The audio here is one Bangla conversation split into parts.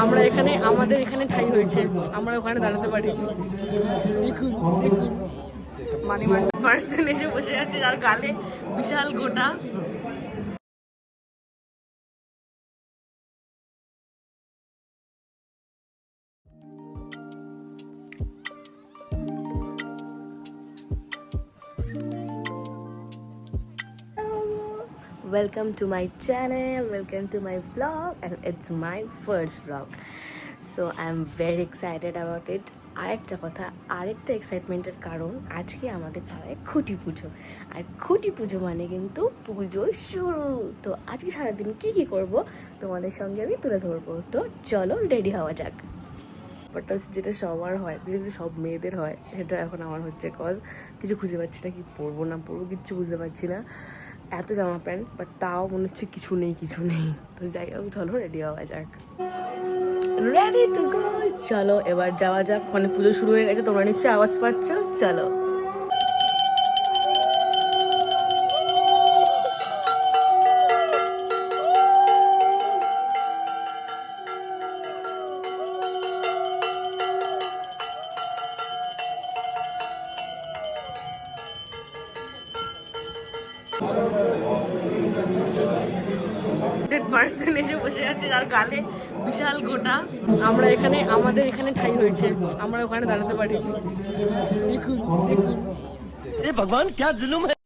আমরা এখানে আমাদের এখানে ঠাই হয়েছে, আমরা ওখানে দাঁড়াতে পারি। দেখুন দেখুন মানি পার্সন এসে বসে আছে, যার গালে বিশাল গোটা। Welcome to my channel, welcome to my vlog, and it's my first vlog. So I'm very excited about it. আরেকটা কথা, আরেকটা এক্সাইটমেন্টের কারণ, আজকে আমাদের পাড়ায় খুঁটি পুজো। আর খুঁটি পুজো মানে কিন্তু পুজো শুরু। তো আজকে সারাদিন কি কি করব তোমাদের সঙ্গে আমি তুলে ধরবো। তো চলো রেডি হওয়া যাক। ব্যাপারটা হচ্ছে যেটা সবার হয়, যেটা সব মেয়েদের হয়, সেটা এখন আমার হচ্ছে। কজ কিছু খুঁজে পাচ্ছি না, কি পরবো না পরবো কিচ্ছু বুঝতে পারছি না। এত জামা প্যান্ট, বাট তাও মনে হচ্ছে কিছু নেই কিছু নেই। তো যাই হোক, চলো রেডি হওয়া যাক। রেডি টু গো, চলো এবার যাওয়া যাক। ওখানে পুজো শুরু হয়ে গেছে, তোমরা নিশ্চয়ই আওয়াজ পাচ্ছ। চলো। পার্সন এসে বসে আছে, যার গালে বিশাল গোটা। আমরা এখানে আমাদের এখানে ঠাই হয়েছে, আমরা ওখানে দাঁড়াতে পারি। দেখুন দেখুন, এ ভগবান क्या जुलुम है।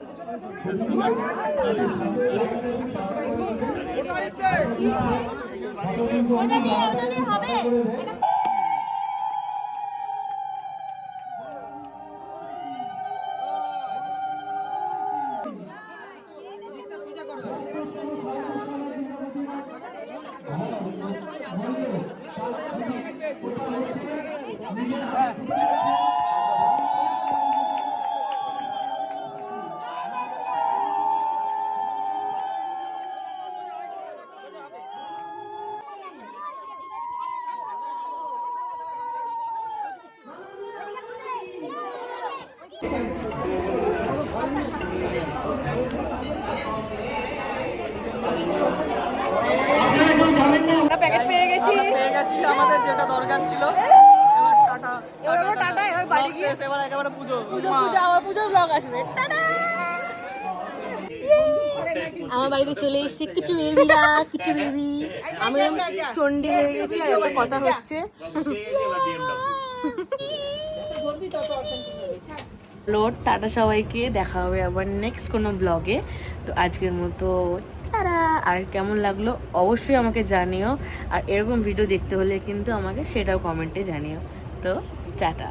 প্যাকেট পেয়ে গেছি, আমাদের যেটা দরকার ছিল। এবার টাটা, এবার টাটা, এবার বাড়ি গিয়ে এবার একেবারে পুজো পুজো আবার পুজোর ব্লগ আসবে। টাটা। আমার বাড়িতে চলে এসেছে কিছু বেবিরা, কিছু বেবি। আমি চন্ডী হয়ে গেছি, আর একটা কথা হচ্ছে। লোড টাটা সবাইকে, দেখা হবে আবার নেক্সট কোনো ব্লগে। তো আজকের মতো ছাড়া। আর কেমন লাগলো অবশ্যই আমাকে জানিও, আর এরকম ভিডিও দেখতে হলে কিন্তু আমাকে সেটাও কমেন্টে জানিও। তো টাটা।